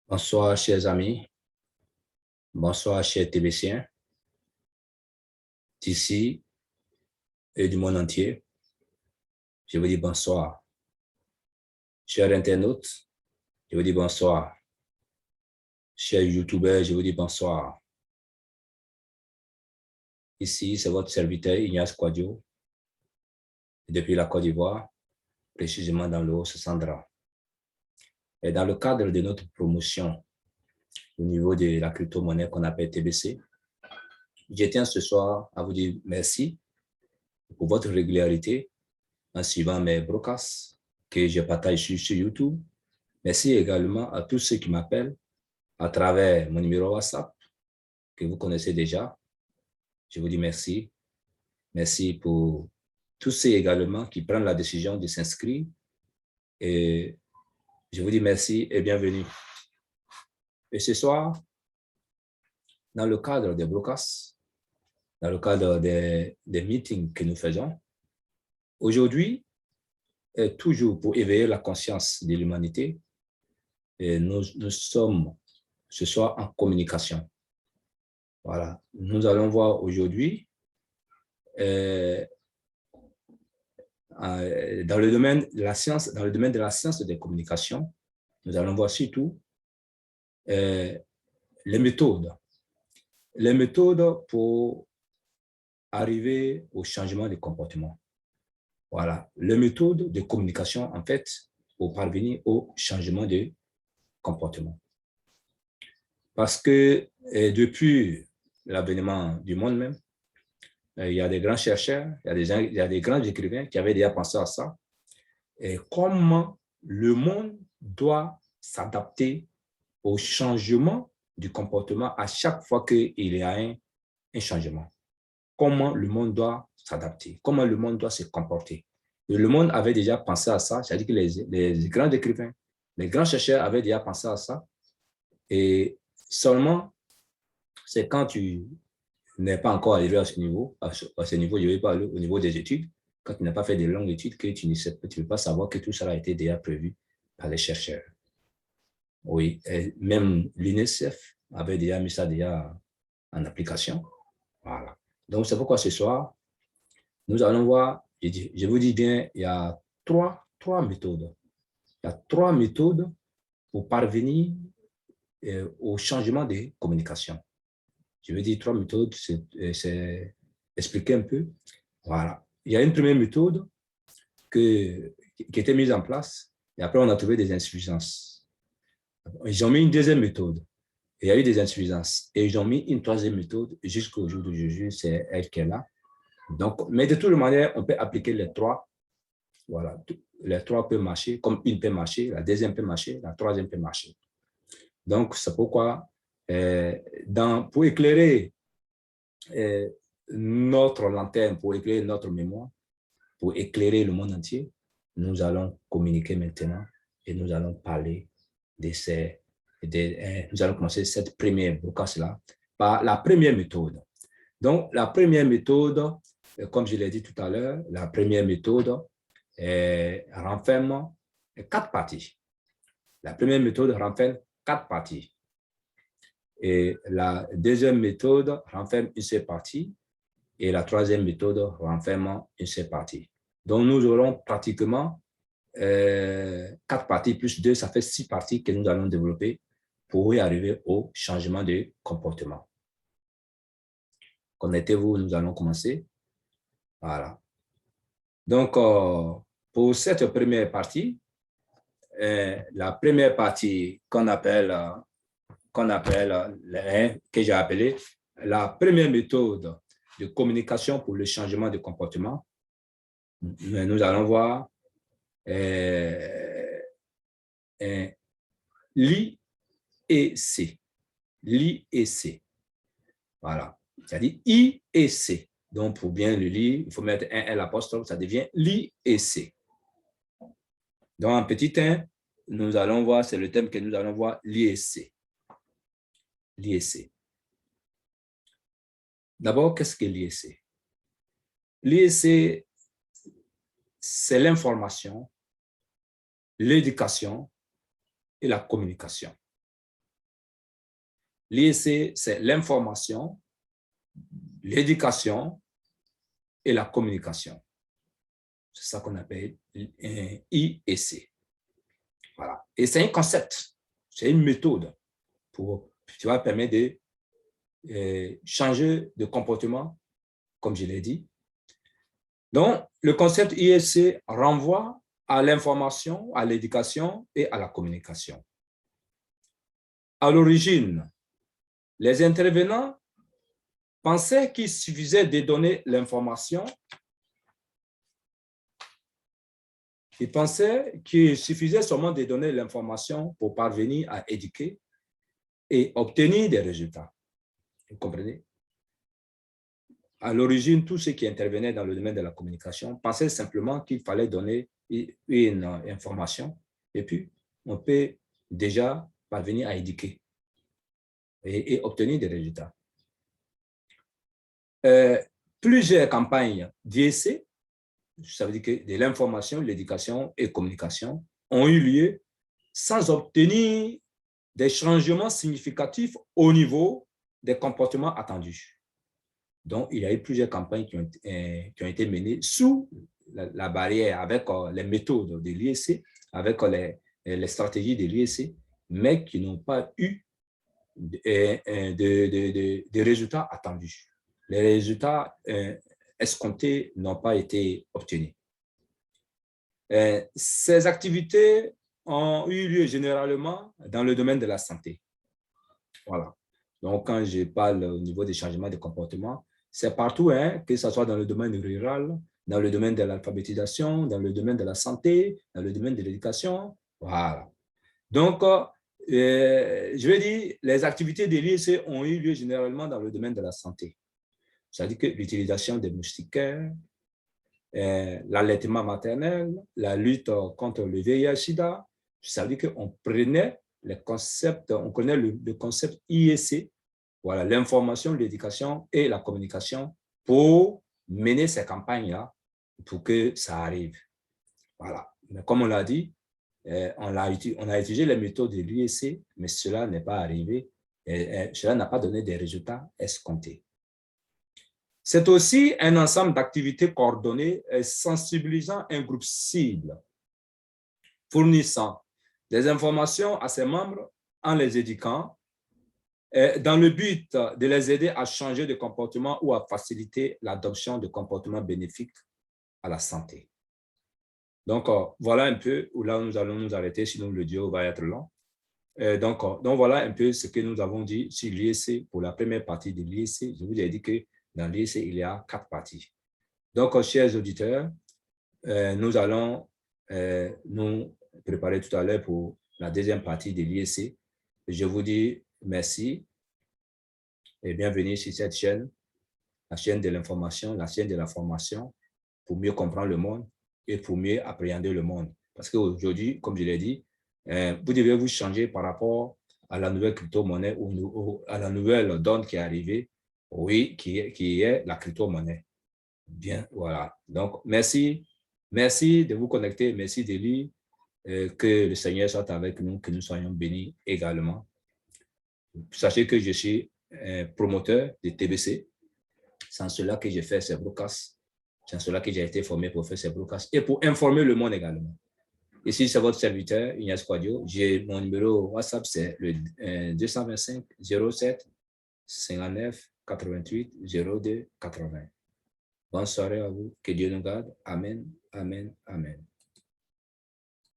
Bonsoir, chers amis. Bonsoir, chers TBCiens, d'ici et du monde entier. Je vous dis bonsoir. Chers internautes, je vous dis bonsoir. Chers YouTubers, je vous dis bonsoir. Ici, c'est votre serviteur Ignace Kouadio, depuis la Côte d'Ivoire, précisément dans le Haut-Sandra. Et dans le cadre de notre promotion au niveau de la crypto-monnaie qu'on appelle TBC, je tiens ce soir à vous dire merci pour votre régularité en suivant mes broadcasts que je partage sur YouTube. Merci également à tous ceux qui m'appellent à travers mon numéro WhatsApp que vous connaissez déjà. Je vous dis merci. Merci pour tous ceux également qui prennent la décision de s'inscrire. Et je vous dis merci et bienvenue. Et ce soir, dans le cadre des broadcasts, dans le cadre des meetings que nous faisons, aujourd'hui, toujours pour éveiller la conscience de l'humanité, nous sommes ce soir en communication. Voilà, nous allons voir aujourd'hui dans le domaine de la science, des communications, nous allons voir surtout les méthodes pour arriver au changement de comportement. Voilà, les méthodes de communication, en fait, pour parvenir au changement de comportement. Parce que depuis l'avènement du monde même, il y a des grands chercheurs, il y a des grands écrivains qui avaient déjà pensé à ça. Et comment le monde doit s'adapter au changement du comportement à chaque fois qu'il y a un changement. Comment le monde doit s'adapter, comment le monde doit se comporter. Et le monde avait déjà pensé à ça, c'est-à-dire que les grands écrivains, les grands chercheurs avaient déjà pensé à ça. Et seulement, c'est quand tu n'es pas encore arrivé à ce niveau, je vais parler au niveau des études, quand tu n'as pas fait de longues études, que tu ne peux pas savoir que tout ça a été déjà prévu par les chercheurs. Oui, et même l'UNICEF avait déjà mis ça déjà en application. Voilà. Donc, c'est pourquoi ce soir, nous allons voir, je vous dis bien, il y a trois méthodes. Il y a trois méthodes pour parvenir au changement des communications. Je veux dire trois méthodes, c'est expliquer un peu. Voilà. Il y a une première méthode qui était mise en place et après on a trouvé des insuffisances. Ils ont mis une deuxième méthode et il y a eu des insuffisances. Et ils ont mis une troisième méthode jusqu'au jour d'aujourd'hui, c'est elle qui est là. Donc, mais de toute manière, on peut appliquer les trois. Voilà, les trois peuvent marcher, comme une peut marcher, la deuxième peut marcher, la troisième peut marcher. Donc, c'est pourquoi, pour éclairer notre lanterne, pour éclairer notre mémoire, pour éclairer le monde entier, nous allons communiquer maintenant et nous allons parler nous allons commencer cette première broadcast-là par la première méthode. Donc, la première méthode, comme je l'ai dit tout à l'heure, la première méthode renferme 4 parties. La première méthode renferme 4 parties. Et la deuxième méthode renferme une seule partie. Et la troisième méthode renferme une seule partie. Donc, nous aurons pratiquement 4 parties plus 2, ça fait 6 parties que nous allons développer pour y arriver au changement de comportement. Connectez-vous, nous allons commencer. Voilà. Donc, pour cette première partie, la première partie que j'ai appelée la première méthode de communication pour le changement de comportement, nous allons voir l'I et C. L'I et C. Voilà. C'est-à-dire I et C. Donc, pour bien le lire, il faut mettre un L apostrophe, ça devient l'I et C. Donc, en petit 1, nous allons voir, c'est le thème que nous allons voir, l'I et C. L'I et C. D'abord, qu'est-ce que l'I et C? L'I et C, c'est l'information, l'éducation et la communication. L'IEC, c'est l'information, l'éducation et la communication. C'est ça qu'on appelle IEC. Voilà. Et c'est un concept, c'est une méthode qui va permettre de changer de comportement, comme je l'ai dit. Donc, le concept IEC renvoie à l'information, à l'éducation et à la communication. À l'origine, les intervenants pensaient qu'il suffisait de donner l'information. Ils pensaient qu'il suffisait seulement de donner l'information pour parvenir à éduquer et obtenir des résultats. Vous comprenez? À l'origine, tous ceux qui intervenaient dans le domaine de la communication pensaient simplement qu'il fallait donner une information et puis on peut déjà parvenir à éduquer et obtenir des résultats. Plusieurs campagnes d'IEC, ça veut dire que de l'information, l'éducation et communication, ont eu lieu sans obtenir des changements significatifs au niveau des comportements attendus. Donc, il y a eu plusieurs campagnes qui ont été menées sous la barrière, avec les méthodes de l'IEC, avec les stratégies de l'IEC, mais qui n'ont pas eu de résultats attendus. Les résultats escomptés n'ont pas été obtenus. Ces activités ont eu lieu généralement dans le domaine de la santé. Voilà. Donc, quand je parle au niveau des changements de comportement, c'est partout, hein, que ce soit dans le domaine rural, dans le domaine de l'alphabétisation, dans le domaine de la santé, dans le domaine de l'éducation. Voilà. Donc, je vais dire, les activités de l'IEC ont eu lieu généralement dans le domaine de la santé. C'est-à-dire que l'utilisation des moustiquaires, l'allaitement maternel, la lutte contre le VIH-Sida, ça veut dire qu'on prenait les concepts, on connaît le concept IEC, voilà, l'information, l'éducation et la communication pour mener ces campagnes-là pour que ça arrive. Voilà. Mais comme on l'a dit, on a utilisé les méthodes de l'IEC, mais cela n'est pas arrivé, cela n'a pas donné des résultats escomptés. C'est aussi un ensemble d'activités coordonnées et sensibilisant un groupe cible, fournissant des informations à ses membres en les éduquant, dans le but de les aider à changer de comportement ou à faciliter l'adoption de comportements bénéfiques à la santé. Donc, voilà un peu où là nous allons nous arrêter, sinon le duo va être long. Donc, voilà un peu ce que nous avons dit sur l'IEC pour la première partie de l'IEC. Je vous ai dit que dans l'IEC, il y a 4 parties. Donc, chers auditeurs, nous allons nous préparer tout à l'heure pour la deuxième partie de l'IEC. Je vous dis merci et bienvenue sur cette chaîne, la chaîne de l'information, la chaîne de la formation, pour mieux comprendre le monde et pour mieux appréhender le monde. Parce qu'aujourd'hui, comme je l'ai dit, vous devez vous changer par rapport à la nouvelle crypto-monnaie ou à la nouvelle donne qui est arrivée, oui, qui est la crypto-monnaie. Bien, voilà. Donc, merci de vous connecter, merci de lire, que le Seigneur soit avec nous, que nous soyons bénis également. Sachez que je suis promoteur de TBC, c'est en cela que j'ai fait ces broadcasts, c'est en cela que j'ai été formé pour faire ces broadcasts et pour informer le monde également. Ici, c'est votre serviteur, Ignace Quadio. J'ai mon numéro WhatsApp, c'est le 225 07 59 88 02 80. Bonne soirée à vous. Que Dieu nous garde. Amen, amen, amen.